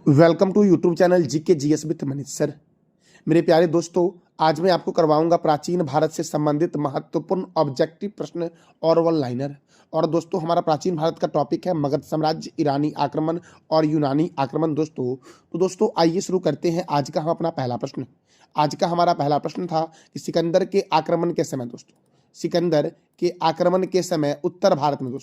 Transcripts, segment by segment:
Welcome to YouTube channel GK GS with Manish sir. मेरे प्यारे दोस्तों, आज मैं आपको करवाऊंगा प्राचीन भारत से संबंधित महत्वपूर्ण ऑब्जेक्टिव प्रश्न और वन लाइनर। और दोस्तों, हमारा प्राचीन भारत का टॉपिक है मगध साम्राज्य, ईरानी आक्रमण और यूनानी आक्रमण। दोस्तों आइए शुरू करते हैं आज का हम अपना पहला प्रश्न। आज का हमारा पहला प्रश्न था कि सिकंदर के आक्रमण के समय सिकंदर के आक्रमण के समय उत्तर भारत में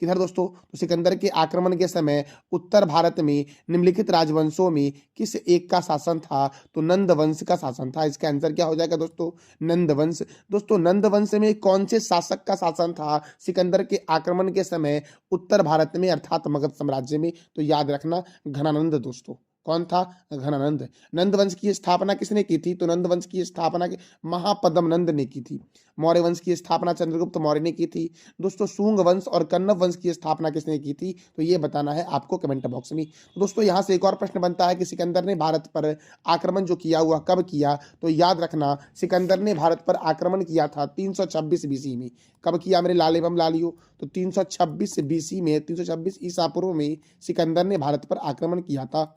किधर दोस्तों, तो सिकंदर के आक्रमण के समय उत्तर भारत में निम्नलिखित राजवंशों में किस एक का शासन था? तो नंद वंश का शासन था। इसका आंसर क्या हो जाएगा दोस्तों? नंद वंश। दोस्तों, नंद वंश में कौन से शासक का शासन था सिकंदर के आक्रमण के समय उत्तर भारत में, अर्थात मगध साम्राज्य में? तो याद रखना, घनानंद दोस्तों। कौन था? घनानंद। नंद वंश की स्थापना किसने की थी? तो नंद वंश की स्थापना महापद्म नंद ने की थी। मौर्य वंश की स्थापना चंद्रगुप्त मौर्य ने की थी। दोस्तों, शुंग वंश और कण्व वंश की स्थापना किसने की थी? तो ये बताना है आपको कमेंट बॉक्स में। तो दोस्तों, यहाँ से एक और प्रश्न बनता है कि सिकंदर ने भारत पर आक्रमण जो किया हुआ कब किया? तो याद रखना, सिकंदर ने भारत पर आक्रमण किया था 326 बीसी में। कब किया मेरे लाल एवं लालियों? तो 326 बीसी में, 326 ईसा पूर्व में सिकंदर ने भारत पर आक्रमण किया था।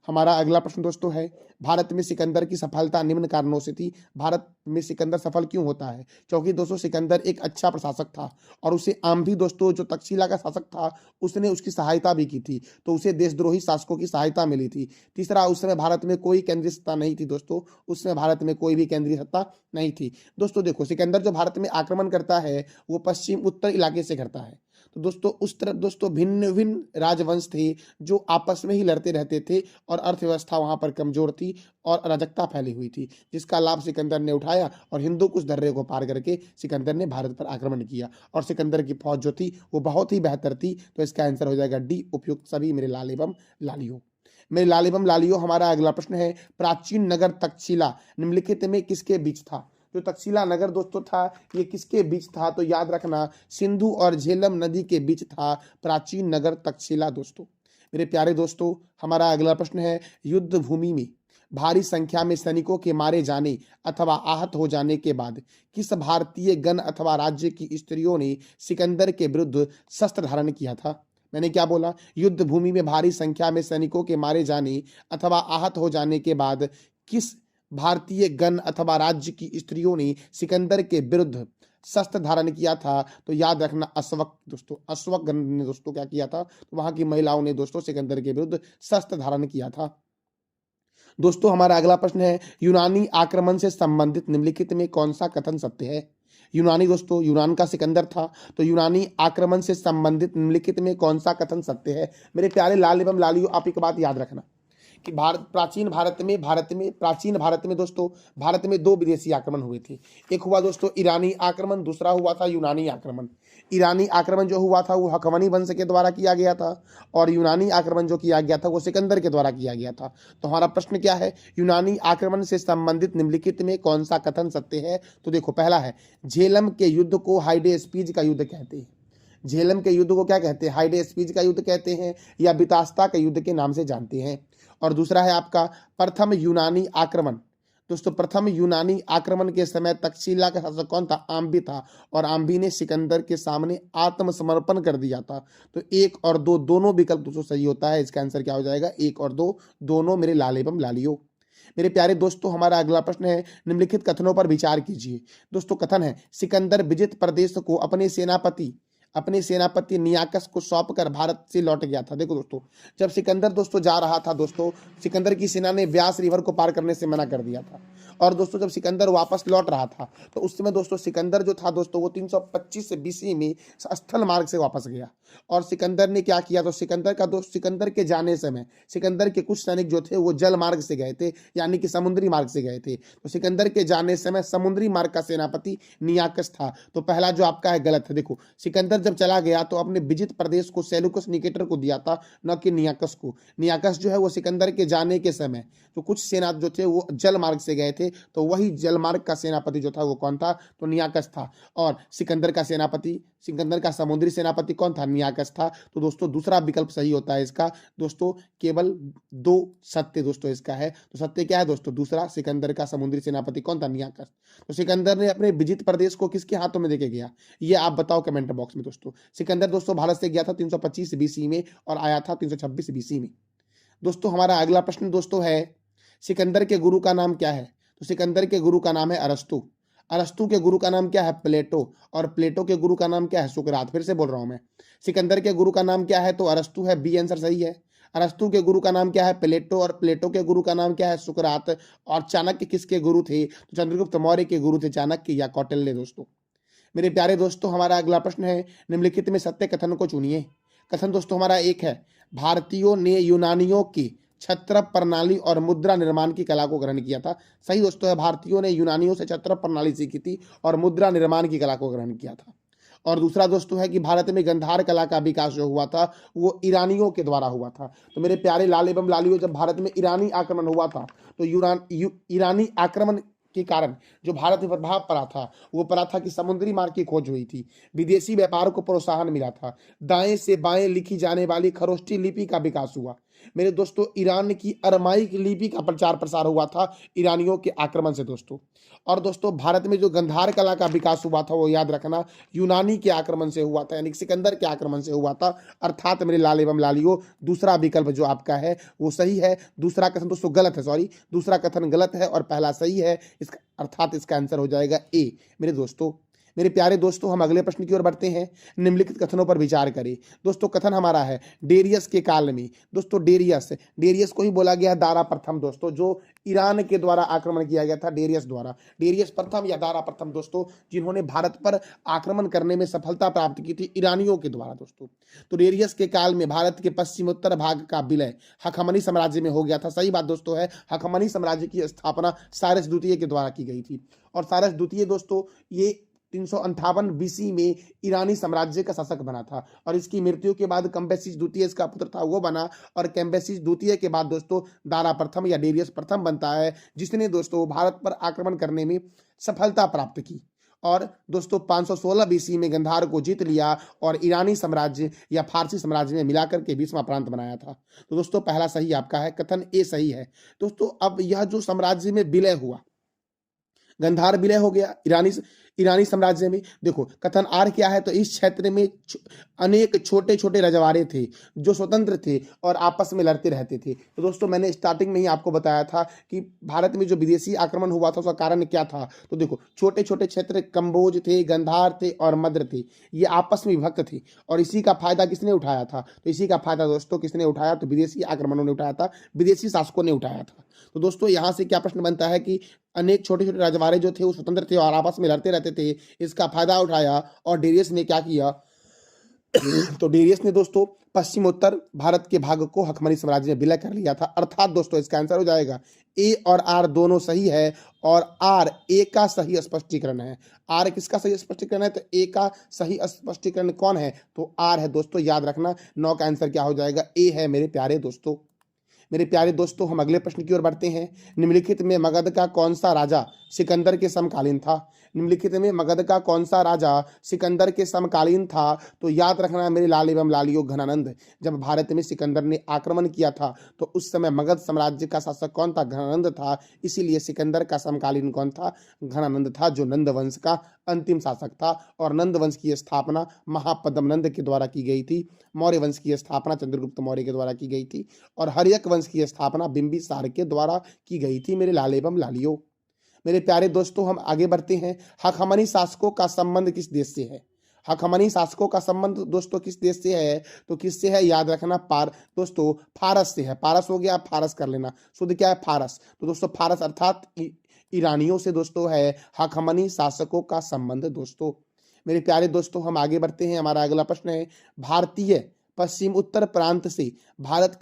हमारा अगला प्रश्न दोस्तों है, भारत में सिकंदर की सफलता निम्न कारणों से थी। भारत में सिकंदर सफल क्यों होता है? क्योंकि दोस्तों, सिकंदर एक अच्छा प्रशासक था और उसे आम भी दोस्तों, जो तक्षशिला का शासक था, उसने उसकी सहायता भी की थी, तो उसे देशद्रोही शासकों की सहायता मिली थी। तीसरा, उस समय भारत में कोई केंद्रीय सत्ता नहीं थी दोस्तों, उस समय भारत में कोई भी केंद्रीय सत्ता नहीं थी। दोस्तों देखो, सिकंदर जो भारत में आक्रमण करता है वो पश्चिम उत्तर इलाके से करता है। तो दोस्तों, उस तरफ दोस्तों भिन्न भिन्न राजवंश थे जो आपस में ही लड़ते रहते थे और अर्थव्यवस्था वहां पर कमजोर थी और अराजकता फैली हुई थी, जिसका लाभ सिकंदर ने उठाया और हिंदू कुश दर्रे को पार करके सिकंदर ने भारत पर आक्रमण किया। और सिकंदर की फौज जो थी वो बहुत ही बेहतर थी। तो इसका आंसर हो जाएगा डी, उपयुक्त सभी मेरे लाल एवं लालियों। मेरे लाल एवं लालियों, हमारा अगला प्रश्न है, प्राचीन नगर तक्षशिला निम्नलिखित में किसके बीच था? जो तक्षशिला नगर दोस्तों था, ये किसके बीच था? तो याद रखना, सिंधु और झेलम नदी के बीच था प्राचीन नगर तक्षशिला दोस्तों। मेरे प्यारे दोस्तों, हमारा अगला प्रश्न है, युद्ध भूमि में भारी संख्या में सैनिकों के मारे जाने अथवा आहत हो जाने के बाद किस भारतीय गण अथवा राज्य की स्त्रियों ने सिकंदर के विरुद्ध शस्त्र धारण किया था? मैंने क्या बोला? युद्ध भूमि में भारी संख्या में सैनिकों के मारे जाने अथवा आहत हो जाने के बाद किस भारतीय गण अथवा राज्य की स्त्रियों ने सिकंदर के विरुद्ध शस्त्र धारण किया था? तो याद रखना, अश्वक दोस्तों। अश्वक गण ने दोस्तों क्या किया था? तो वहां की महिलाओं ने दोस्तों सिकंदर के विरुद्ध शस्त्र धारण किया था। दोस्तों, हमारा अगला प्रश्न है, यूनानी आक्रमण से संबंधित निम्नलिखित में कौन सा कथन सत्य है? यूनानी दोस्तों, यूनान का सिकंदर था, तो यूनानी आक्रमण से संबंधित निम्नलिखित में कौन सा कथन सत्य है? मेरे प्यारे लाल एवं लालियों, आप एक बात याद रखना कि प्राचीन भारत में दोस्तों, भारत में दो विदेशी आक्रमण हुए थे। एक हुआ दोस्तों ईरानी आक्रमण, दूसरा हुआ था यूनानी आक्रमण। ईरानी आक्रमण जो हुआ था वो हकमनी वंश के द्वारा किया गया था और यूनानी आक्रमण जो किया गया था वो सिकंदर के द्वारा किया गया था। तो हमारा प्रश्न क्या है, यूनानी आक्रमण से संबंधित निम्नलिखित में कौन सा कथन सत्य है? तो देखो, पहला है, झेलम के युद्ध को हाइडेस्पीज का युद्ध कहते हैं। झेलम के युद्ध को क्या कहते हैं? हाइडेस्पीज का युद्ध कहते हैं या बितास्ता के युद्ध के नाम से जानते हैं। और दूसरा है आपका प्रथम यूनानी आक्रमण। दोस्तों, प्रथम यूनानी आक्रमण के समय तक्षशिला का शासक कौन था? आम्बी था, और आम्बी ने सिकंदर के सामने आत्मसमर्पण कर दिया था। तो एक और दो दोनों विकल्प दोस्तों सही होता है। इसका आंसर क्या हो जाएगा? एक और दो दोनों मेरे लाल एवं लालियों। मेरे प्यारे दोस्तों, हमारा अगला प्रश्न है, निम्नलिखित कथनों पर विचार कीजिए। दोस्तों, कथन है, सिकंदर विजित प्रदेश को अपने सेनापति नियाकस को सौंपकर भारत से लौट गया था। देखो दोस्तों, जब सिकंदर दोस्तों जा रहा था दोस्तों, सिकंदर की सेना ने व्यास रिवर को पार करने से मना कर दिया था। और दोस्तों, जब सिकंदर वापस लौट रहा था तो उस समय दोस्तों सिकंदर जो था दोस्तों वो 325 बीसी में स्थल मार्ग से वापस गया। और सिकंदर ने क्या किया? तो सिकंदर के जाने समय सिकंदर के कुछ सैनिक जो थे वो जल मार्ग से गए थे, यानी कि समुद्री मार्ग से गए थे। तो सिकंदर के जाने समय समुद्री मार्ग का सेनापति नियाकस था। तो पहला जो आपका है गलत है। देखो, सिकंदर जब चला गया तो अपने विजित प्रदेश को सेलुकस निकेटर को दिया था, न कि नियाकस को। नियाकस जो है वो सिकंदर के जाने के समय तो कुछ सेना जो थे वो जल मार्ग से गए थे, तो वही जल मार्ग का सेनापति जो था वो कौन था? तो नियाकस था। और सिकंदर का समुद्री सेनापति कौन था? नियाकस था। तो दोस्तों, दूसरा विकल्प सही होता है इसका। दोस्तों, केवल दो सत्य दोस्तों इसका है। तो सत्य क्या है दोस्तों? दूसरा, सिकंदर का समुद्री सेनापति कौन था? नियाकस। तो सिकंदर ने अपने विजित प्रदेश को किसके हाथों में देके गया? ये आप बताओ कमेंट बॉक्स में दोस्तों। सिकंदर दोस्तों भारत से गया था 325 बीसी में और आया था 326 बीसी में। दोस्तों हमारा अगला प्रश्न दोस्तों है, सिकंदर के गुरु का नाम क्या है? तो सिकंदर के गुरु का नाम है अरस्तु। अरस्तु के गुरु का नाम क्या है? प्लेटो। और प्लेटो के गुरु का नाम क्या है? सुकरात। फिर से बोल रहा हूं मैं, सिकंदर के गुरु का नाम क्या है? तो अरस्तु है, बी आंसर सही है। अरस्तु के गुरु का नाम क्या है? प्लेटो। और प्लेटो के गुरु का नाम क्या है? सुकरात। और चाणक्य किसके गुरु थे? तो चंद्रगुप्त मौर्य के गुरु थे चाणक्य या कौटिल्य। दोस्तों मेरे प्यारे दोस्तों हमारा अगला प्रश्न है, निम्नलिखित में सत्य कथन को चुनिए। कथन दोस्तों हमारा एक है, भारतीयों ने यूनानियों की छत्र प्रणाली और मुद्रा निर्माण की कला को ग्रहण किया था। सही दोस्तों है, भारतीयों ने यूनानियों से छत्र प्रणाली सीखी थी और मुद्रा निर्माण की कला को ग्रहण किया था। और दूसरा दोस्तों है कि भारत में गंधार कला का विकास जो हुआ था वो ईरानियों के द्वारा हुआ था। तो मेरे प्यारे लाल एवं लालियों, जब भारत में ईरानी आक्रमण हुआ था तो ईरानी आक्रमण के कारण जो भारत में प्रभाव पड़ा था वो पड़ा था कि समुद्री मार्ग की खोज हुई थी, विदेशी व्यापार को प्रोत्साहन मिला था, दाएं से बाएं लिखी जाने वाली खरोष्टी लिपि का विकास हुआ। मेरे दोस्तों ईरान की अरमाइक लिपि का प्रचार प्रसार हुआ था ईरानियों के आक्रमण से दोस्तों। और दोस्तों भारत में जो गंधार कला का विकास हुआ था वो याद रखना यूनानी के आक्रमण से हुआ था, यानी सिकंदर के आक्रमण से हुआ था। अर्थात मेरे लाल एवं लालियों, दूसरा विकल्प जो आपका है वो सही है। दूसरा कथन दोस्तों गलत है, सॉरी, दूसरा कथन गलत है और पहला सही है। इसका अर्थात इसका आंसर हो जाएगा ए। मेरे दोस्तों, मेरे प्यारे दोस्तों, हम अगले प्रश्न की ओर बढ़ते हैं। निम्नलिखित कथनों पर विचार करें। दोस्तों कथन हमारा है, डेरियस के काल में। दोस्तों डेरियस को ही बोला गया दारा प्रथम दोस्तों, जो ईरान के द्वारा आक्रमण किया गया था डेरियस द्वारा। डेरियस प्रथम या दारा प्रथम दोस्तों, जिन्होंने भारत पर आक्रमण करने में सफलता प्राप्त की थी ईरानियों के द्वारा दोस्तों। तो डेरियस के काल में भारत के पश्चिमोत्तर भाग का विलय हखमनी साम्राज्य में हो गया था। सही बात दोस्तों है, हखमनी साम्राज्य की स्थापना साइरस द्वितीय के द्वारा की गई थी। और साइरस द्वितीय दोस्तों ये 358 बीसी में ईरानी साम्राज्य का शासक बना था। और इसकी मृत्यु के बाद कैम्बिसेस द्वितीय इसका पुत्र था वो बना। और कैम्बिसेस द्वितीय के बाद दोस्तों दारा प्रथम या डेरियस प्रथम बनता है, जिसने दोस्तों भारत पर आक्रमण करने में सफलता प्राप्त की। और दोस्तों 516 बीसी में गंधार को जीत लिया और ईरानी साम्राज्य या फारसी साम्राज्य में मिलाकर के 20वां प्रांत बनाया था। तो दोस्तों पहला सही आपका है, कथन ए सही है। दोस्तों अब यह जो साम्राज्य में विलय हुआ, गंधार विलय हो गया ईरानी साम्राज्य में। देखो कथन आर क्या है, तो इस क्षेत्र में अनेक छोटे छोटे रजवाड़े थे जो स्वतंत्र थे और आपस में लड़ते रहते थे। तो दोस्तों मैंने स्टार्टिंग में ही आपको बताया था कि भारत में जो विदेशी आक्रमण हुआ था उसका कारण क्या था। तो देखो छोटे छोटे क्षेत्र कंबोज थे, गंधार थे और मद्र थे, ये आपस में विभक्त थे। और इसी का फायदा किसने उठाया था? तो इसी का फायदा दोस्तों किसने उठाया? तो विदेशी आक्रमणों ने उठाया था, विदेशी शासकों ने उठाया था। तो दोस्तों यहाँ से क्या प्रश्न बनता है कि अनेक छोटे छोटे रजवाड़े जो थे वो स्वतंत्र थे और आपस में लड़ते रहते थे, इसका फायदा उठाया और डेरियस ने क्या किया तो डेरियस ने दोस्तों पश्चिमोत्तर भारत के भाग को हखमनी साम्राज्य में विलय कर लिया था। अर्थात दोस्तों इसका आंसर हो जाएगा ए और आर दोनों सही है और आर ए का सही स्पष्टीकरण है। आर किसका सही स्पष्टीकरण है? तो ए का सही स्पष्टीकरण कौन है? तो आर है दोस्तों, याद रखना। 9 का आंसर क्या हो जाएगा? ए है मेरे प्यारे दोस्तों। मेरे प्यारे दोस्तों हम अगले प्रश्न की ओर बढ़ते हैं। निम्नलिखित में मगध का कौन सा राजा सिकंदर के समकालीन था? निम्नलिखित में मगध का कौन सा राजा सिकंदर के समकालीन था? तो याद रखना मेरे लाल एवं लालियों, घनानंद। जब भारत में सिकंदर ने आक्रमण किया था तो उस समय मगध साम्राज्य का शासक कौन था? घनानंद था। इसीलिए सिकंदर का समकालीन कौन था? घनानंद था, जो नंद वंश का अंतिम शासक था। और नंद वंश की स्थापना महापद्म नंद के द्वारा की गई थी। मौर्य वंश की स्थापना चंद्रगुप्त मौर्य के द्वारा की गई थी और हर्यक वंश की स्थापना बिंबिसार के द्वारा की गई थी मेरे लाल एवं लालियों। मेरे प्यारे दोस्तों हम आगे बढ़ते हैं। हखमनी शासकों का संबंध किस देश से है? हखमनी शासकों का संबंध दोस्तों किस देश से है? तो किससे है? याद रखना दोस्तों फारस से है। फारस हो गया, फारस कर लेना, शुद्ध क्या है? फारस। तो दोस्तों फारस अर्थात ईरानियों से दोस्तों है हखमनी शासकों का संबंध दोस्तों। मेरे प्यारे दोस्तों हम आगे बढ़ते हैं। हमारा अगला प्रश्न है, भारतीय पश्चिम उत्तर प्रांत से भारत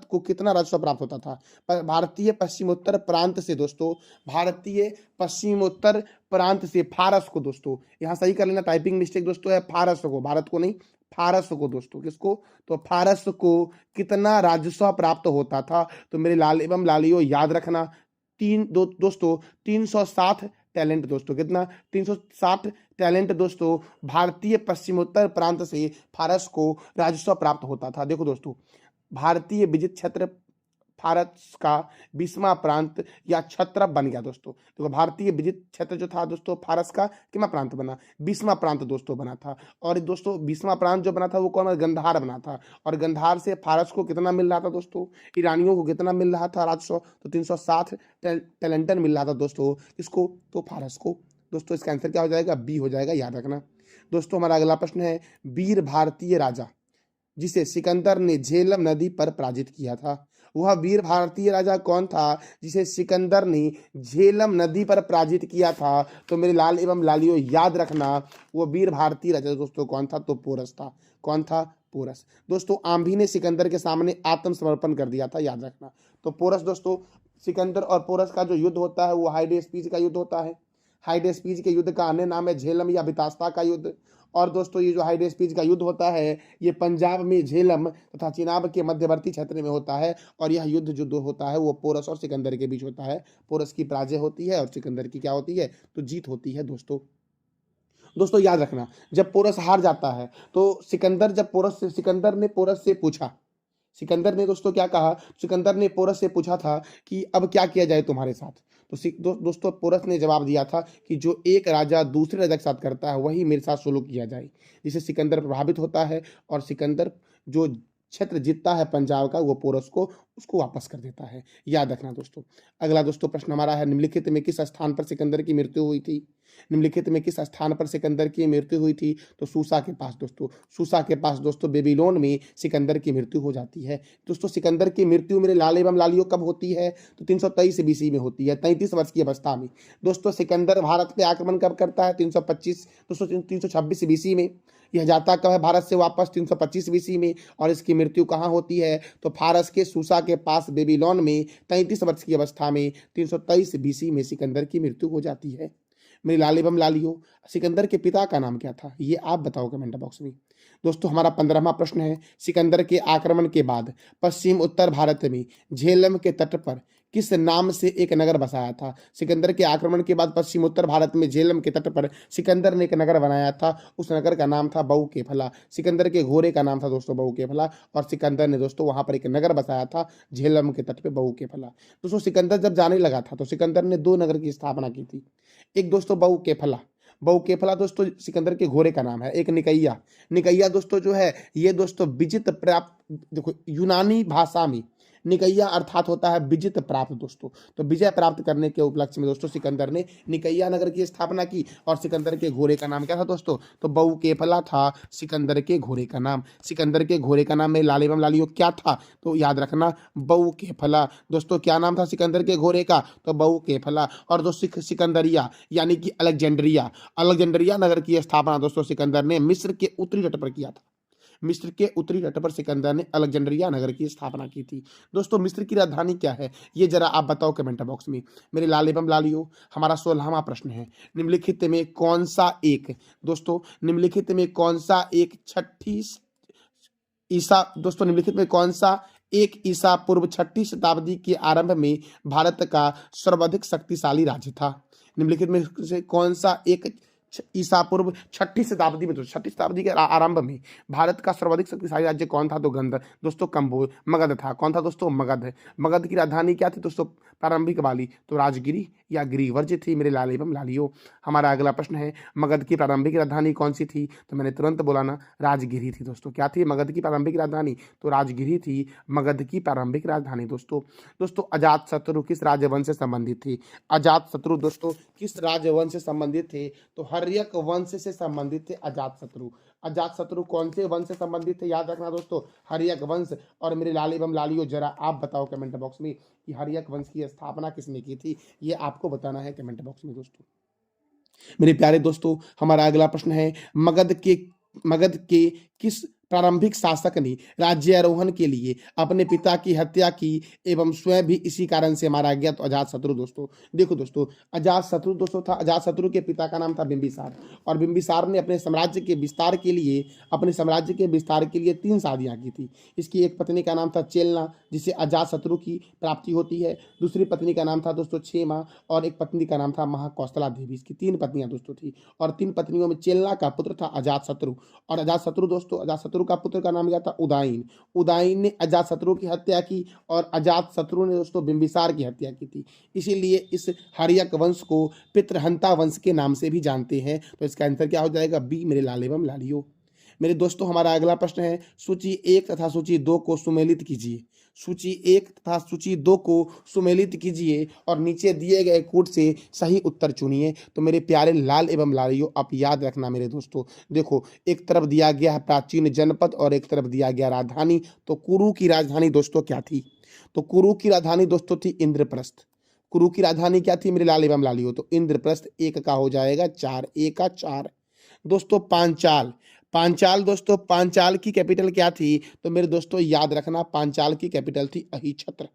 को कितना राजस्व प्राप्त होता था? भारतीय पश्चिमोत्तर प्रांत से दोस्तों, भारतीय पश्चिमोत्तर प्रांत से फारस को दोस्तों, यहाँ सही कर लेना, टाइपिंग मिस्टेक दोस्तों है, फारस को, भारत को नहीं, फारस को दोस्तों। किसको? तो फारस को कितना राजस्व प्राप्त होता था? तो मेरे लाल एवं लालियों याद रखना दोस्तों 360 टैलेंट दोस्तों। कितना? 360 टैलेंट दोस्तों भारतीय पश्चिमोत्तर प्रांत से फारस को राजस्व प्राप्त होता था। देखो दोस्तों भारतीय विजित क्षेत्र भारत का 20वां प्रांत या क्षत्रप बन गया दोस्तों। देखो भारतीय विजित क्षेत्र जो था दोस्तों फारस का कितना प्रांत बना, 20वां प्रांत दोस्तों बना था। और दोस्तों 20वां प्रांत जो बना था वो कौन, गंधार बना था। और गंधार से फारस को कितना मिल रहा था दोस्तों, ईरानियों को कितना मिल रहा था राजस्व, तो 360 टैलेंटन मिल रहा था दोस्तों, किसको, तो फारस को। दोस्तों इसका आंसर क्या हो जाएगा, बी हो जाएगा, याद रखना। दोस्तों हमारा अगला प्रश्न है, वीर भारतीय राजा जिसे सिकंदर ने झेलम नदी पर पराजित किया था, वह वीर भारतीय राजा कौन था जिसे सिकंदर ने झेलम नदी पर पराजित किया था। तो मेरे लाल एवं लालियों याद रखना, वो वीर भारतीय राजा दोस्तों कौन था, तो पोरस था। कौन था, पोरस। दोस्तों आंभी ने सिकंदर के सामने आत्मसमर्पण कर दिया था, याद रखना। तो पोरस दोस्तों, सिकंदर और पोरस का जो युद्ध होता है वो हाइडेस्पीज का युद्ध होता है। हाइडेस्पीज के युद्ध का अन्य नाम है झेलम या बितास्ता का युद्ध। और दोस्तों ये जो हाइडेस्पीज का युद्ध होता है ये पंजाब में झेलम तथा चिनाब के मध्यवर्ती क्षेत्र में होता है। और यह युद्ध जो होता है वो पोरस और सिकंदर के बीच होता है। पोरस की पराजय होती है और सिकंदर की क्या होती है, तो जीत होती है दोस्तों। दोस्तों याद रखना, जब पोरस हार जाता है तो सिकंदर ने पोरस से पूछा, सिकंदर ने दोस्तों क्या कहा, सिकंदर ने पोरस से पूछा था कि अब क्या किया जाए तुम्हारे साथ। तो दोस्तों पोरस ने जवाब दिया था कि जो एक राजा दूसरे राजा के साथ करता है वही मेरे साथ सुलूक किया जाए। जिससे सिकंदर प्रभावित होता है और सिकंदर जो क्षेत्र जीतता है पंजाब का वो पोरस को उसको वापस कर देता है, याद रखना दोस्तों। अगला दोस्तों प्रश्न हमारा है, निम्नलिखित में किस स्थान पर सिकंदर की मृत्यु हुई थी। निम्नलिखित में किस स्थान पर सिकंदर की मृत्यु हुई थी, तो सूसा के पास दोस्तों। सूसा के पास दोस्तों बेबीलोन में सिकंदर की मृत्यु हो जाती है। दोस्तों सिकंदर की मृत्यु मेरे लाल एवं लालियों कब होती है, तो 323 बीसी में होती है, 33 वर्ष की अवस्था में। दोस्तों सिकंदर भारत पे आक्रमण कब करता है, 325 दोस्तों 326 बीसी में। यह जाता कब है भारत से वापस, 325 बीसी में। और इसकी मृत्यु कहाँ होती है, तो फारस के सूसा के पास बेबीलोन में 33 वर्ष की अवस्था में 323 बीसी में सिकंदर की मृत्यु हो जाती है। मेरी लाल एवं लालियों, सिकंदर के पिता का नाम क्या था, ये आप बताओ कमेंट बॉक्स में। दोस्तों हमारा 15वां प्रश्न है, सिकंदर के आक्रमण के बाद पश्चिम उत्तर भारत में झेलम के तट पर किस नाम से एक नगर बसाया था। सिकंदर के आक्रमण के बाद पश्चिम उत्तर भारत में झेलम के तट पर सिकंदर ने एक नगर बनाया था, उस नगर का नाम था बहुकेफला। सिकंदर के घोड़े का नाम था दोस्तों बहुकेफला। और सिकंदर ने दोस्तों वहां पर एक नगर बसाया था झेलम के तट पर बहुकेफला। दोस्तों सिकंदर जब जाने लगा था तो सिकंदर ने 2 नगर की स्थापना की थी। एक दोस्तों बहुकेफला, बहुकेफला दोस्तों सिकंदर के घोड़े का नाम है। एक निकैया, निकैया दोस्तों जो है ये दोस्तों विजित प्राप्त, देखो यूनानी भाषा में निकैया अर्थात होता है विजित प्राप्त दोस्तों। तो विजय प्राप्त करने के उपलक्ष्य में दोस्तों सिकंदर ने निकैया नगर की स्थापना की। और सिकंदर के घोड़े का नाम क्या था दोस्तों, तो बहुकेफला था सिकंदर के घोड़े का नाम। सिकंदर के घोड़े का नाम में लाल एवं लालियों क्या था, तो याद रखना बहुकेफला। दोस्तों क्या नाम था सिकंदर के घोड़े का, तो बहुकेफला। और दोस्तों सिकंदरिया यानी कि अलेक्जेंड्रिया, अलेक्जेंड्रिया नगर की स्थापना दोस्तों सिकंदर ने मिस्र के उत्तरी तट पर किया था। मिस्र के उत्तरी तट पर सिकंदर ने अलेक्जेंड्रिया नगर की स्थापना की थी। दोस्तों मिस्र की राजधानी क्या है, ये जरा आप बताओ कमेंट बॉक्स में। मेरे लाल एवं लालियों, हमारा 16वां प्रश्न है, निम्नलिखित में कौन सा एक, दोस्तों निम्नलिखित में कौन सा एक दोस्तों निम्नलिखित में कौन सा एक ईसा पूर्व 6ठी शताब्दी के आरंभ में भारत का सर्वाधिक शक्तिशाली राज्य था। निम्नलिखित में से कौन सा एक ईसा पूर्व 6ठी शताब्दी में, तो 6ठी शताब्दी के आरंभ में भारत का सर्वाधिक शक्तिशाली राज्य कौन था, तो गंध दोस्तों कंबोज मगध था। कौन था दोस्तों, मगध। मगध की राजधानी क्या थी दोस्तों प्रारंभिक वाली, तो राजगिरी या गिरिवर्ज थी मेरे लाल एवं लालियों। हमारा अगला प्रश्न है, मगध की प्रारंभिक राजधानी कौन सी थी, तो मैंने तुरंत बोला ना, राजगिरी थी दोस्तों। क्या थी मगध की प्रारंभिक राजधानी, तो राजगिरी थी मगध की प्रारंभिक राजधानी दोस्तों अजात शत्रु किस राजवंश से संबंधित थी, अजात शत्रु दोस्तों किस राजवंश से संबंधित थे, तो हर्यक वंश से संबंधित थे अजात शत्रु। अजात शत्रु कौन से वंश से संबंधित थे, याद रखना दोस्तों हर्यक वंश। और मेरे लाल एवं लालियों जरा आप बताओ कमेंट बॉक्स में कि हर्यक वंश की स्थापना किसने की थी, ये आपको बताना है कमेंट बॉक्स में दोस्तों। मेरे प्यारे दोस्तों हमारा अगला प्रश्न है, मगध के किस प्रारंभिक शासक ने राज्यारोहण के लिए अपने पिता की हत्या की एवं स्वयं भी इसी कारण से मारा गया, तो अजातशत्रु दोस्तों। देखो दोस्तों अजातशत्रु दोस्तों था, अजातशत्रु के पिता का नाम था बिंबिसार। और बिंबिसार ने अपने साम्राज्य के विस्तार के लिए 3 शादियां की थी। इसकी एक पत्नी का नाम था चेलना जिसे अजातशत्रु की प्राप्ति होती है, दूसरी पत्नी का नाम था दोस्तों क्षेमा और एक पत्नी का नाम था महाकौशला देवी। इसकी 3 पत्नियां दोस्तों थी और 3 पत्नियों में चेलना का पुत्र था अजातशत्रु। और अजातशत्रु अजातशत्रु का पुत्र का नाम क्या था? उदयन। उदयन ने अजातशत्रु की हत्या की और अजातशत्रु ने दोस्तों बिंबिसार की हत्या की थी। इसीलिए इस हर्यक वंश को पितृहंता वंश के नाम से भी जानते हैं। तो इसका आंसर क्या हो जाएगा? बी मेरे लाल एवं लालियों। मेरे दोस्तों हमारा अगला प्रश्न है, सूची 1 तथा सूची 2 को सुमेलित कीजिए। सूची 1 तथा सूची 2 को सुमेलित कीजिए और नीचे दिए गए कोड से सही उत्तर चुनिए। तो मेरे प्यारे लाल एवं लालियों, आप याद रखना मेरे दोस्तों, देखो एक तरफ दिया गया है प्राचीन जनपद और एक तरफ दिया गया राजधानी। तो कुरु की राजधानी दोस्तों क्या थी? तो कुरु की राजधानी दोस्तों थी इंद्रप्रस्थ। कुरु की राजधानी क्या थी मेरे लाल एवं लालियों? तो इंद्रप्रस्थ। एक का हो जाएगा 4, एक का 4। दोस्तों पांचाल, पांचाल दोस्तों, पांचाल की कैपिटल क्या थी? तो मेरे दोस्तों याद रखना, पांचाल की कैपिटल थी अहिछत्र।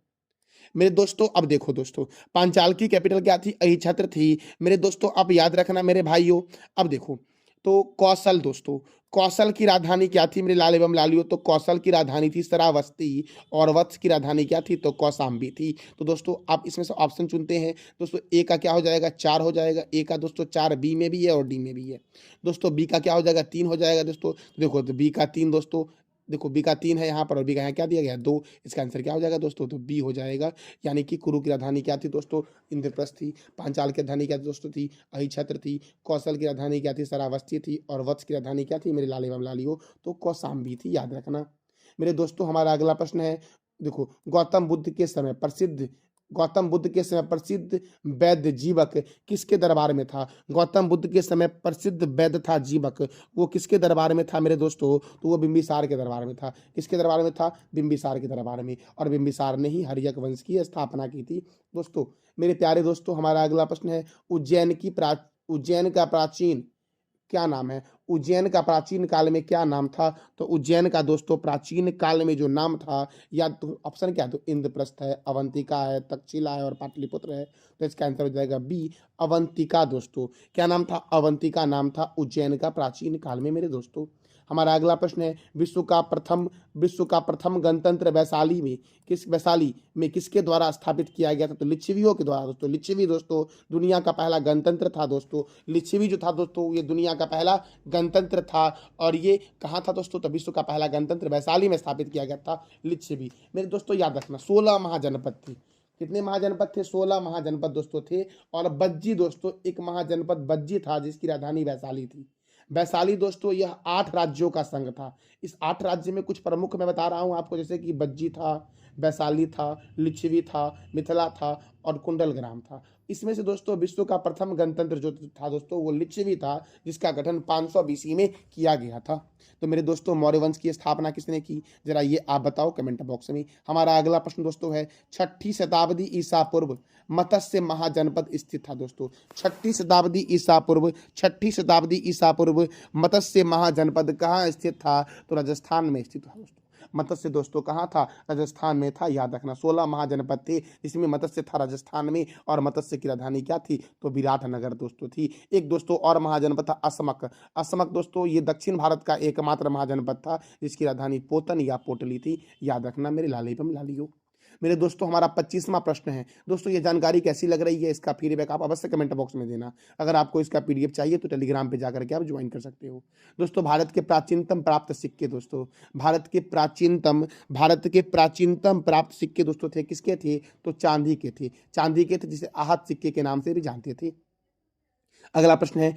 मेरे दोस्तों अब देखो दोस्तों, पांचाल की कैपिटल क्या थी? अहिछत्र थी। मेरे दोस्तों अब याद रखना मेरे भाइयों। अब देखो, तो कौशल दोस्तों, कौशल की राजधानी क्या थी मेरे लाल एवं लालियों? तो कौशल की राजधानी थी श्रावस्ती और वत्स की राजधानी क्या थी? तो कौशाम्बी थी। तो दोस्तों आप इसमें से ऑप्शन चुनते हैं। दोस्तों ए का क्या हो जाएगा? 4 हो जाएगा। ए का दोस्तों 4 बी में भी है और डी में भी है। दोस्तों बी का क्या हो जाएगा? 3 हो जाएगा दोस्तों। देखो तो बी का 3 दोस्तों, देखो बी का 3 है यहाँ पर और बी का यहाँ क्या दिया गया? 2। इसका आंसर क्या हो जाएगा दोस्तों? तो बी हो जाएगा। यानी कि कुरु की राजधानी क्या थी दोस्तों? इंद्रप्रस्थ थी। पांचाल की राजधानी क्या थी दोस्तों? थी अहिछत्र थी। कौशल की राजधानी क्या थी? श्रावस्ती थी। और वत्स की राजधानी क्या थी मेरे लाल एवं लालियों? तो कौशाम्बी थी, याद रखना। मेरे दोस्तों हमारा अगला प्रश्न है, देखो गौतम बुद्ध के समय प्रसिद्ध वैद्य जीवक किसके दरबार में था? गौतम बुद्ध के समय प्रसिद्ध वैद्य था जीवक, वो किसके दरबार में था मेरे दोस्तों? तो वो बिंबिसार के दरबार में था। किसके दरबार में था? बिंबिसार के दरबार में। और बिंबिसार ने ही हर्यक वंश की स्थापना की थी। दोस्तों मेरे प्यारे दोस्तों हमारा अगला प्रश्न है, उज्जैन का प्राचीन क्या नाम है? उज्जैन का प्राचीन काल में क्या नाम था? तो उज्जैन का दोस्तों प्राचीन काल में जो नाम था, या तो ऑप्शन क्या है? तो इंद्रप्रस्थ है, अवंतिका है, तक्षशिला है और पाटलिपुत्र है। तो इसका आंसर हो जाएगा बी अवंतिका। दोस्तों क्या नाम था? अवंतिका नाम था उज्जैन का प्राचीन काल में मेरे दोस्तों। हमारा अगला प्रश्न है, विश्व का प्रथम गणतंत्र वैशाली में किसके द्वारा स्थापित किया गया था? तो लिच्छवियों के द्वारा दोस्तों। लिच्छवी दोस्तों दुनिया का पहला गणतंत्र था दोस्तों। लिच्छवी जो था दोस्तों ये दुनिया का पहला गणतंत्र था। और ये कहाँ था दोस्तों? तो विश्व का पहला गणतंत्र वैशाली में स्थापित किया गया था, लिच्छवी। मेरे दोस्तों याद रखना 16 महाजनपद थे। कितने महाजनपद थे? 16 महाजनपद दोस्तों थे। और बज्जी दोस्तों, एक महाजनपद बज्जी था जिसकी राजधानी वैशाली थी। वैशाली दोस्तों यह 8 राज्यों का संघ था। इस 8 राज्य में कुछ प्रमुख मैं बता रहा हूं आपको, जैसे कि बज्जी था, वैशाली था, लिच्छवी था, मिथिला था और कुंडलग्राम था। इसमें से दोस्तों विश्व का प्रथम गणतंत्र जो था दोस्तों वो लिच्छवी था, जिसका गठन 500 बीसी में किया गया था। तो मेरे दोस्तों मौर्य वंश की स्थापना किसने की? जरा ये आप बताओ कमेंट बॉक्स में। हमारा अगला प्रश्न दोस्तों है, 6ठी शताब्दी ईसा पूर्व मत्स्य महाजनपद स्थित था दोस्तों। 6ठी शताब्दी ईसा पूर्व मत्स्य महाजनपद कहाँ स्थित था? तो राजस्थान में स्थित था दोस्तों। मत्स्य दोस्तों कहाँ था? राजस्थान में था, याद रखना। 16 महाजनपद थे जिसमें मत्स्य था राजस्थान में। और मत्स्य की राजधानी क्या थी? तो विराटनगर दोस्तों थी। एक दोस्तों और महाजनपद था असमक। असमक दोस्तों ये दक्षिण भारत का एकमात्र महाजनपद था जिसकी राजधानी पोतन या पोटली थी, याद रखना मेरे लाल एवं लालियों। मेरे दोस्तों हमारा 25वां प्रश्न है। दोस्तों ये जानकारी कैसी लग रही है, इसका फीडबैक आप अवश्य कमेंट बॉक्स में देना। अगर आपको इसका पीडीएफ चाहिए तो टेलीग्राम पे जाकर के आप ज्वाइन कर सकते हो। दोस्तों भारत के प्राचीनतम प्राप्त सिक्के दोस्तों, भारत के प्राचीनतम प्राप्त सिक्के दोस्तों थे किसके थे? तो चांदी के थे। चांदी के थे, जिसे आहत सिक्के के नाम से भी जानते थे। अगला प्रश्न है,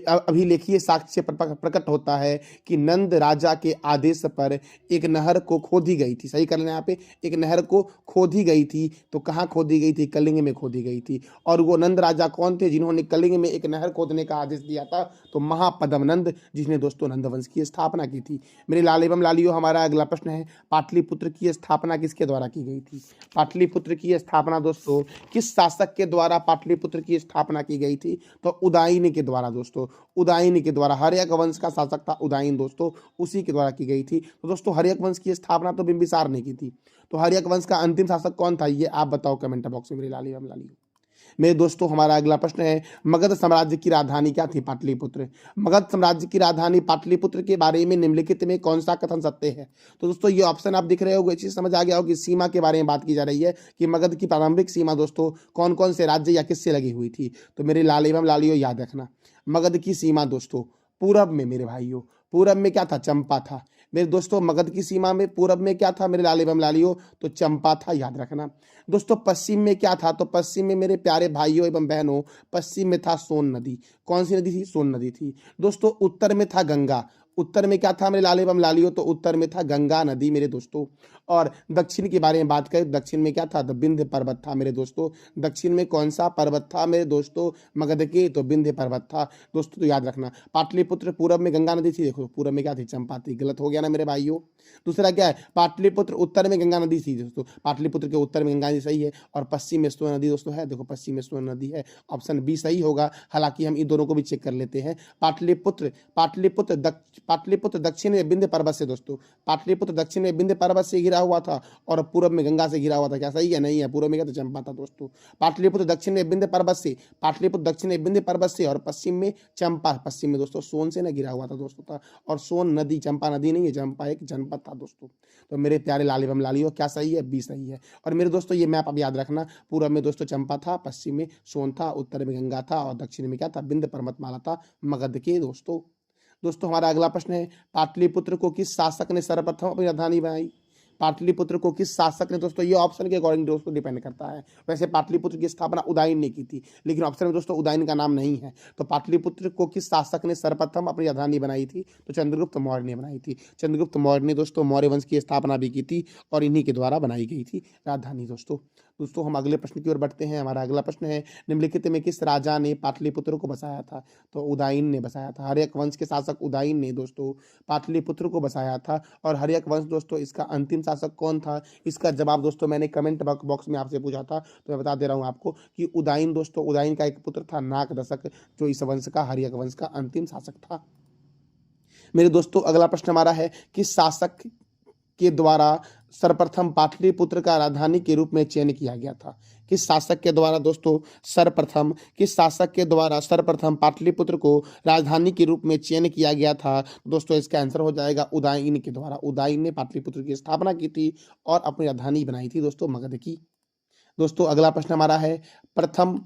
अभिलेखीय साक्ष्य प्रकट होता है कि नंद राजा के आदेश पर एक नहर को खोदी गई थी। सही कर लेना यहाँ पे, एक नहर को खोदी गई थी। तो कहाँ खोदी गई थी? कलिंग में खोदी गई थी। और वो नंद राजा कौन थे जिन्होंने कलिंग में एक नहर खोदने का आदेश दिया था? तो महापद्म नंद, जिसने दोस्तों नंद वंश की स्थापना की थी। मेरे लाल एवं लालियों हमारा अगला प्रश्न है, पाटलिपुत्र की स्थापना किसके द्वारा की गई थी? पाटलिपुत्र की स्थापना दोस्तों किस शासक के द्वारा पाटलिपुत्र की स्थापना की गई थी? तो उदयन के द्वारा दोस्तों, उदयन के द्वारा। हर्यक वंश का शासक था उदयन दोस्तों, उसी के द्वारा की गई थी। तो दोस्तों हर्यक वंश की स्थापना तो बिंबिसार ने की थी। तो हर्यक वंश का अंतिम शासक कौन था, ये आप बताओ कमेंट बॉक्स में मेरे लाल एवं लालियों। मेरे दोस्तों हमारा अगला प्रश्न है, मगध साम्राज्य की राजधानी क्या थी? पाटलिपुत्र। मगध साम्राज्य की राजधानी पाटलिपुत्र के बारे में निम्नलिखित में कौन सा कथन सत्य है? तो दोस्तों ये ऑप्शन आप दिख रहे होंगे, चीज समझ आ गया होगी। सीमा के बारे में बात की जा रही है कि मगध की प्रारंभिक सीमा दोस्तों कौन कौन से राज्य या किससे लगी हुई थी? तो मेरे लाल एवं लालियों याद रखना, मगध की सीमा दोस्तों पूरब में, मेरे भाइयों पूरब में क्या था? चंपा था। मेरे दोस्तों मगध की सीमा में पूरब में क्या था मेरे लाले बम लालियो, तो चंपा था, याद रखना। दोस्तों पश्चिम में क्या था, तो पश्चिम में मेरे प्यारे भाइयों एवं बहनों, पश्चिम में था सोन नदी। कौन सी नदी थी, सोन नदी थी। दोस्तों उत्तर में था गंगा, उत्तर में क्या था मेरे लाले बम लालियो, तो उत्तर में था गंगा नदी मेरे दोस्तों। और दक्षिण के बारे में बात करें, दक्षिण में क्या था, तो विंध्य पर्वत था मेरे दोस्तों। दक्षिण में कौन सा पर्वत था मेरे दोस्तों मगध के, तो विंध्य पर्वत था दोस्तों, तो याद रखना। पाटलिपुत्र पूरब में गंगा नदी थी, देखो पूरब में क्या थी, चंपा थी, गलत हो गया ना मेरे भाइयों। दूसरा क्या है, पाटलिपुत्र उत्तर में गंगा नदी थी दोस्तों, पाटलिपुत्र के उत्तर में गंगा नदी सही है, और पश्चिम में सोन नदी दोस्तों है, देखो पश्चिम में सोन नदी है, ऑप्शन बी सही होगा। हालांकि हम इन दोनों को भी चेक कर लेते हैं। पाटलिपुत्र दक्षिण में विंध्य पर्वत से दोस्तों, पाटलिपुत्र दक्षिण में विंध्य पर्वत से घिरा हुआ था और पूरब में गंगा से घिरा हुआ था, क्या सही है, नहीं है, पूर्व में क्या तो चंपा था दोस्तों। पाटलिपुत्र दक्षिण में विंध्य पर्वत से, पाटलिपुत्र दक्षिण में विंध्य पर्वत से, और पश्चिम में चंपा, पश्चिम में दोस्तों सोन से न घिरा हुआ था दोस्तों था। और सोन नदी, चंपा नदी नहीं है, चंपा एक जनपद था दोस्तों। तो मेरे प्यारे लाल एवं लालियो क्या सही है, बी सही है। और मेरे दोस्तों ये मैप अब याद रखना, पूर्व में दोस्तों चंपा था, पश्चिम में सोन था, उत्तर में गंगा था, और दक्षिण में क्या था, विंध्य पर्वतमाला था मगध के दोस्तों। दोस्तों हमारा अगला प्रश्न है, पाटलिपुत्र को किस शासक ने सर्वप्रथम अपनी राजधानी बनाई। पाटलिपुत्र को किस शासक ने, दोस्तों ये ऑप्शन के अकॉर्डिंग दोस्तों डिपेंड करता है। वैसे पाटलिपुत्र की स्थापना उदयन ने की थी, लेकिन ऑप्शन में दोस्तों उदयन का नाम नहीं है। तो पाटलिपुत्र को किस शासक ने सर्वप्रथम अपनी राजधानी बनाई थी, तो चंद्रगुप्त मौर्य ने बनाई थी। चंद्रगुप्त मौर्य ने दोस्तों मौर्य वंश की स्थापना भी की थी, और इन्हीं के द्वारा बनाई गई थी राजधानी दोस्तों। दोस्तों हम अगले प्रश्न की ओर बढ़ते हैं। हमारा अगला प्रश्न है, निम्नलिखित में किस राजा ने पाटलिपुत्र को बसाया था, तो उदयन ने बसाया था। हर्यक वंश के शासक उदयन ने दोस्तों पाटलिपुत्र को बसाया था। और हर्यक वंश दोस्तों इसका अंतिम शासक कौन था, इसका जवाब दोस्तों मैंने कमेंट बॉक्स में आपसे पूछा था, तो मैं बता दे रहा हूं आपको कि उदयन दोस्तों, उदयन का एक पुत्र था नागदशक, जो इस वंश का, हर्यक वंश का अंतिम शासक था। मेरे दोस्तों अगला प्रश्न हमारा है, किस शासक के द्वारा सर्वप्रथम पाटलिपुत्र का राजधानी के रूप में चयन किया गया था। किस शासक के द्वारा दोस्तों किस शासक के द्वारा सर्वप्रथम पाटलिपुत्र को राजधानी के रूप में चयन किया गया था, दोस्तों इसका आंसर हो जाएगा उदयन के द्वारा। उदयन ने पाटलिपुत्र की स्थापना की थी और अपनी राजधानी बनाई थी दोस्तों मगध की। दोस्तों अगला प्रश्न हमारा है, प्रथम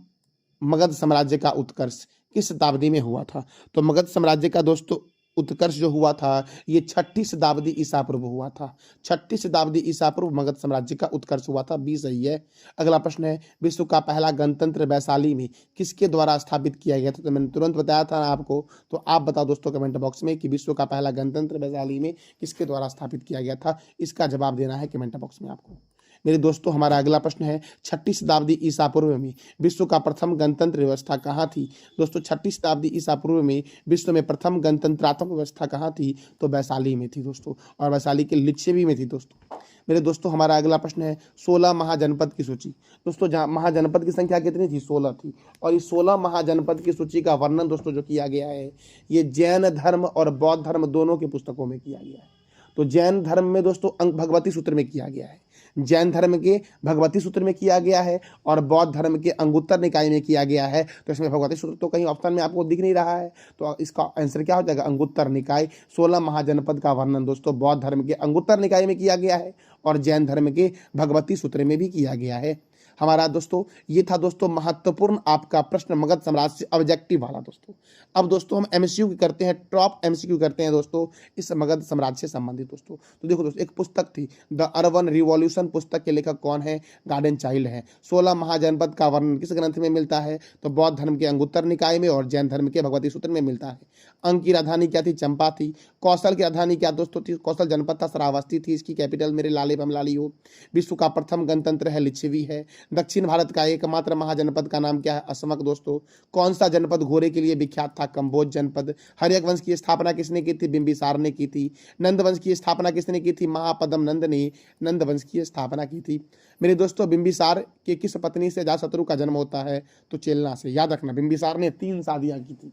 मगध साम्राज्य का उत्कर्ष किस शताब्दी में हुआ था। तो मगध साम्राज्य का दोस्तों उत्कर्ष जो हुआ था, ये 6ठी शताब्दी ईसा पूर्व हुआ था। 6ठी शताब्दी ईसा पूर्व मगध साम्राज्य का उत्कर्ष हुआ था, बी सही है। अगला प्रश्न है, विश्व का पहला गणतंत्र वैशाली में किसके द्वारा स्थापित किया गया था। तो मैंने तुरंत बताया था ना आपको, तो आप बताओ दोस्तों कमेंट बॉक्स में कि विश्व का पहला गणतंत्र वैशाली में किसके द्वारा स्थापित किया गया था। इसका जवाब देना है कमेंट बॉक्स में आपको। मेरे दोस्तों हमारा अगला प्रश्न है, 6ठी शताब्दी ईसा पूर्व में विश्व का प्रथम गणतंत्र व्यवस्था कहाँ थी। दोस्तों 6ठी शताब्दी ईसा पूर्व में विश्व में प्रथम गणतंत्रात्मक व्यवस्था कहाँ थी, तो वैशाली में थी दोस्तों, और वैशाली के लिच्छवी में थी दोस्तों। मेरे दोस्तों हमारा अगला प्रश्न है, 16 महाजनपद की सूची। दोस्तों जहाँ महाजनपद की संख्या कितनी थी, 16 थी। और इस 16 महाजनपद की सूची का वर्णन दोस्तों जो किया गया है, ये जैन धर्म और बौद्ध धर्म दोनों की पुस्तकों में किया गया है। तो जैन धर्म में दोस्तों भगवती सूत्र में किया गया है, जैन धर्म के भगवती सूत्र में किया गया है, और बौद्ध धर्म के अंगुत्तर निकाय में किया गया है। तो इसमें भगवती सूत्र तो कहीं ऑप्शन में आपको दिख नहीं रहा है, तो इसका आंसर क्या हो जाएगा, अंगुत्तर निकाय। 16 महाजनपद का वर्णन दोस्तों बौद्ध धर्म के अंगुत्तर निकाय में किया गया है, और जैन धर्म के भगवती सूत्र में भी किया गया है। हमारा दोस्तों ये था दोस्तों महत्वपूर्ण आपका प्रश्न मगध साम्राज्य से ऑब्जेक्टिव वाला दोस्तों। अब दोस्तों हम एमसीक्यू करते हैं, टॉप एमसीक्यू करते हैं दोस्तों इस मगध साम्राज्य से संबंधित दोस्तों। तो देखो दोस्तों, एक पुस्तक थी द अर्बन रिवॉल्यूशन, पुस्तक के लेखक कौन है, गार्डन चाइल्ड है। 16 महाजनपद का वर्णन किस ग्रंथ में मिलता है, तो बौद्ध धर्म के अंगुत्तर निकाय में और जैन धर्म के भगवती सूत्र में मिलता है। अंग की राजधानी क्या थी, चंपा थी। कौशल की राजधानी क्या दोस्तों थी, कौशल जनपद था, श्रावस्ती थी। इसकी कैपिटल मेरे लाले बम लाली हो। विश्व का प्रथम गणतंत्र है, लिच्छवी है। दक्षिण भारत का एकमात्र महाजनपद का नाम क्या है, असमक दोस्तों। कौन सा जनपद घोड़े के लिए विख्यात था, कंबोज जनपद। हर्यक वंश की स्थापना किसने की थी, बिंबिसार ने की थी। नंद वंश की स्थापना किसने की थी, महापद्म नंद ने नंद वंश की स्थापना की थी। मेरे दोस्तों बिंबिसार के किस पत्नी से अजातशत्रु का जन्म होता है, तो चेलना से। याद रखना बिंबिसार ने 3 शादियां की थी।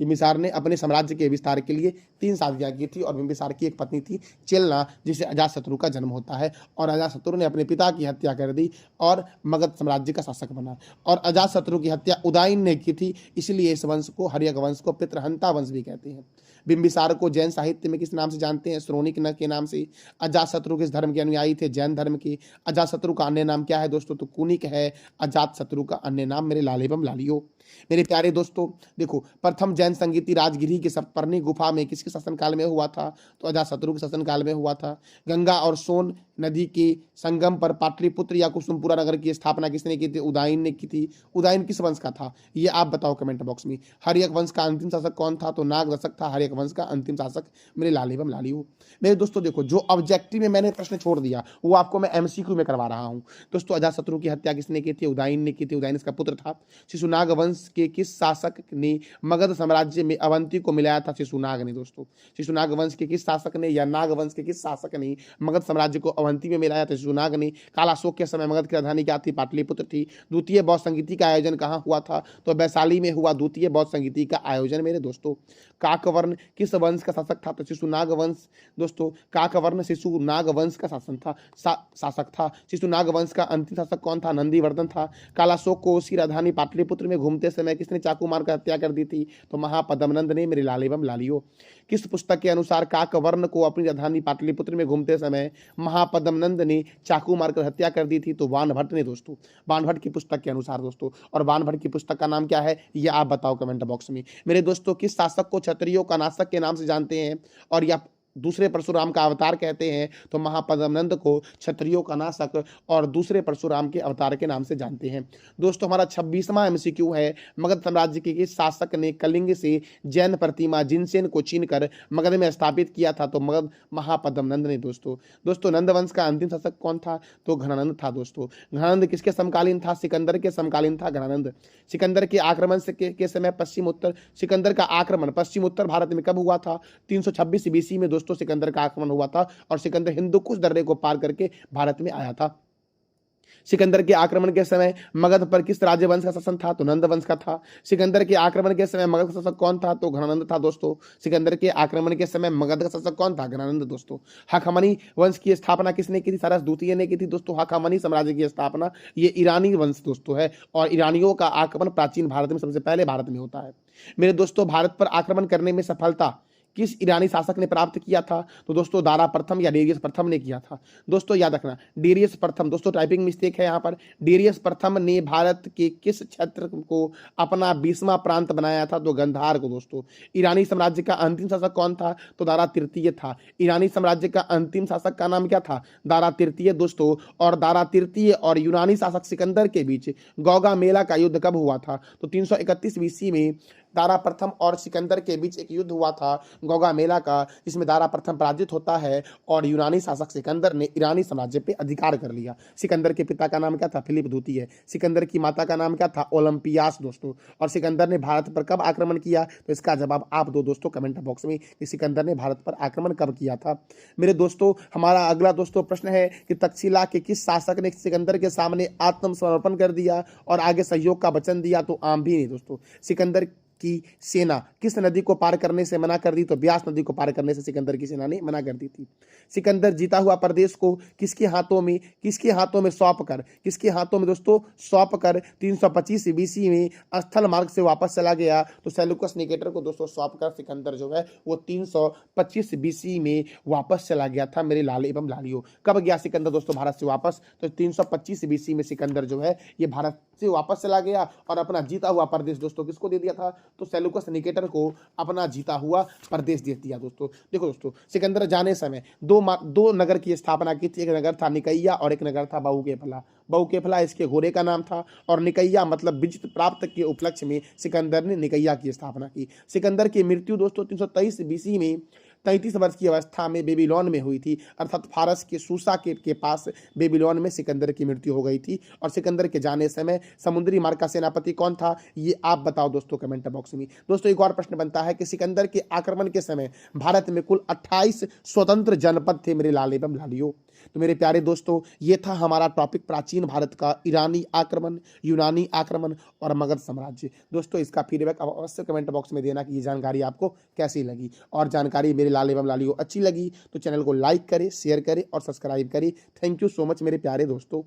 बिंबिसार ने अपने साम्राज्य के विस्तार के लिए 3 शादियां की थी, और बिंबिसार की एक पत्नी थी चेलना, जिसे अजातशत्रु का जन्म होता है। और अजातशत्रु ने अपने पिता की हत्या कर दी और मगध साम्राज्य का शासक बना। और अजातशत्रु की हत्या उदयन ने की थी, इसलिए इस वंश को, हर्यक वंश को पितृहंता वंश भी कहते हैं। बिंबिसार को जैन साहित्य में किस नाम से जानते हैं, श्रोणिक न के नाम से। अजातशत्रु किस धर्म के अनुयायी थे, जैन धर्म के। अजातशत्रु का अन्य नाम क्या है दोस्तों, तो कुनिक है। अजातशत्रु का अन्य नाम मेरे लाले बम लालियो। मेरे प्यारे दोस्तों देखो, प्रथम जैन जैन संगीति राजगिरी की सप्तपर्णी गुफा में किसके शासनकाल में हुआ था? तो अजातशत्रु के शासनकाल में हुआ था। गंगा और सोन नदी के संगम पर पाटलिपुत्र या कुसुमपुरा नगर की स्थापना किसने की थी? उदयन ने की थी। उदयन किस वंश का था? ये आप बताओ कमेंट बॉक्स में। हर्यक वंश का अंतिम शासक कौन था? तो नाग दशक था हर्यक वंश का अंतिम शासक, मेरे लाल एवं लालियो। मेरे दोस्तों देखो, जो ऑब्जेक्टिव में मैंने प्रश्न छोड़ दिया वो आपको मैं एमसीक्यू में करवा रहा हूं। दोस्तों, अजातशत्रु की हत्या किसने की थी? उदयन ने की थी। उदयन इसका पुत्र था। शिशुनाग वंश के किस शासक ने मगध साम्राज्य में अवंती को मिलाया था? शिशुनाग ने। दोस्तों, शिशुनाग वंश के किस शासक ने या नाग वंश के किस शासक ने मगध साम्राज्य को अवंती में मिलाया था? शिशुनाग ने। कालाशोक के समय मगध की राजधानी क्या थी? पाटलिपुत्र थी। द्वितीय बौद्ध संगीति का आयोजन कहाँ हुआ था? तो वैशाली में हुआ द्वितीय बौद्ध संगीति का आयोजन, मेरे दोस्तों। काकवर्ण किस वंश का शासक था? तो शिशुनाग वंश। दोस्तों, काकवर्ण शिशुनाग वंश का शासन था, शासक था। शिशुनाग वंश का अंतिम शासक कौन था? नंदीवर्धन था। कालाशोक को उसकी राजधानी पाटलिपुत्र में घूमते समय किसने चाकू मारकर हत्या कर दी थी? तो महापद्मनंद ने, मेरे लाल एवं लालियो। किस पुस्तक के अनुसार काकवर्ण को अपनी राजधानी पाटलिपुत्र में घूमते समय महापद्मनंद ने चाकू मारकर हत्या कर दी थी? तो बाणभट्ट ने। दोस्तों, बाणभट्ट की पुस्तक के अनुसार। दोस्तों, और बाणभट्ट की पुस्तक का नाम क्या है? ये आप बताओ कमेंट बॉक्स में। मेरे दोस्तों, किस शासक को क्षत्रियों का नाशक के नाम से जानते हैं और या दूसरे परशुराम का अवतार कहते हैं? तो महापद्मनंद को क्षत्रियों का नाशक और दूसरे परशुराम के अवतार के नाम से जानते हैं। दोस्तों, हमारा 26वां एमसीक्यू है, मगध साम्राज्य के किस शासक ने कलिंग से जैन प्रतिमा जिनसेन को छीनकर मगध में स्थापित किया था? तो मगध महापद्मनंद ने। दोस्तों, नंद वंश का अंतिम शासक कौन था? तो घनानंद था। दोस्तों, घनानंद किसके समकालीन था? सिकंदर के समकालीन था घनानंद। सिकंदर के आक्रमण के समय सिकंदर का आक्रमण पश्चिम उत्तर भारत में कब हुआ था? 326 बीसी में दोस्तों सिकंदर का आक्रमण हुआ था और सिकंदर हिंदुकुश दर्रे को पार करके भारत में आया था। सिकंदर के आक्रमण के समय मगध पर किस राजवंश का शासन था? तो नंद वंश का था। सिकंदर के आक्रमण के समय मगध का शासक कौन था? तो घनानंद था। दोस्तों, सिकंदर के आक्रमण के समय मगध का शासक कौन था? घनानंद। दोस्तों, हखमनी वंश की स्थापना किसने की थी? सारस द्वितीय ने की थी। दोस्तों, हखमनी साम्राज्य की स्थापना ये ईरानी वंश दोस्तों है और ईरानियों का आक्रमण प्राचीन भारत में सबसे पहले भारत में होता है। मेरे दोस्तों, भारत पर आक्रमण करने में सफलता किस ईरानी शासक ने प्राप्त किया था? तो दोस्तों, दारा प्रथम या डेरियस प्रथम ने किया था। दोस्तों, याद रखना, डेरियस प्रथम। दोस्तों, टाइपिंग मिस्टेक है यहाँ पर। डेरियस प्रथम ने भारत के किस क्षेत्र को अपना 20वां प्रांत बनाया था? तो गंधार को। दोस्तों, ईरानी साम्राज्य का अंतिम शासक कौन था? तो दारा तृतीय था। ईरानी साम्राज्य का अंतिम शासक का नाम क्या था? दारा तृतीय। दोस्तों, और दारा तृतीय और यूनानी शासक सिकंदर के बीच गौगा मेला का युद्ध कब हुआ था? तो 331 बीसी में दारा प्रथम और सिकंदर के बीच एक युद्ध हुआ था गौगा मेला का, जिसमें दारा प्रथम पराजित होता है और यूनानी शासक सिकंदर ने ईरानी साम्राज्य पे अधिकार कर लिया। सिकंदर के पिता का नाम क्या था? फिलिप द्वितीय। सिकंदर की माता का नाम क्या था? ओलंपियास। दोस्तों, और सिकंदर ने भारत पर कब आक्रमण किया? तो इसका जवाब आप दो दोस्तों कमेंट बॉक्स में कि सिकंदर ने भारत पर आक्रमण कब किया था। मेरे दोस्तों, हमारा अगला दोस्तों प्रश्न है कि तक्षशिला के किस शासक ने सिकंदर के सामने आत्मसमर्पण कर दिया और आगे सहयोग का वचन दिया? तो आम्भी ने। दोस्तों, सिकंदर की सेना किस नदी को पार करने से मना कर दी? तो ब्यास नदी को पार करने से सिकंदर की सेना ने मना कर दी थी। सिकंदर जीता हुआ प्रदेश को किसके हाथों में सौंप कर 325 बीसी में स्थल मार्ग से वापस चला गया? तो सेल्यूकस निकेटर को दोस्तों सौंप कर सिकंदर जो है वो 325 बीसी में वापस चला गया था, मेरे लाल एवं लालियो। कब गया सिकंदर दोस्तों भारत से वापस? तो 325 बीसी में सिकंदर जो है ये भारत से वापस चला गया और अपना जीता हुआ प्रदेश दोस्तों किसको दे दिया था? तो सेल्यूकस निकेटर को अपना जीता हुआ प्रदेश दे दिया। दोस्तों देखो दोस्तों, सिकंदर जाने समय दो नगर की स्थापना की थी। एक नगर था निकैया और एक नगर था बहुकेफला। बहुकेफला इसके घोड़े का नाम था और निकैया मतलब विजय प्राप्त के उपलक्ष्य में सिकंदर ने निकैया की स्थापना की। सिकंदर की मृत्यु दोस्तों 323 बीसी में 33 वर्ष की अवस्था में बेबीलोन में हुई थी, अर्थात फारस के सूसा के पास बेबीलोन में सिकंदर की मृत्यु हो गई थी। और सिकंदर के जाने समय समुद्री मार्ग का सेनापति कौन था? ये आप बताओ दोस्तों कमेंट बॉक्स में। दोस्तों एक और प्रश्न बनता है कि सिकंदर के आक्रमण के समय भारत में कुल 28 स्वतंत्र जनपद थे, मेरे लाल एवं लालियों। तो मेरे प्यारे दोस्तों ये था हमारा टॉपिक प्राचीन भारत का ईरानी आक्रमण, यूनानी आक्रमण और मगध साम्राज्य। दोस्तों इसका फीडबैक अवश्य कमेंट बॉक्स में देना कि ये जानकारी आपको कैसी लगी, और जानकारी मेरे लाल एवं लालियों अच्छी लगी तो चैनल को लाइक करें, शेयर करें और सब्सक्राइब करें। थैंक यू सो मच मेरे प्यारे दोस्तों।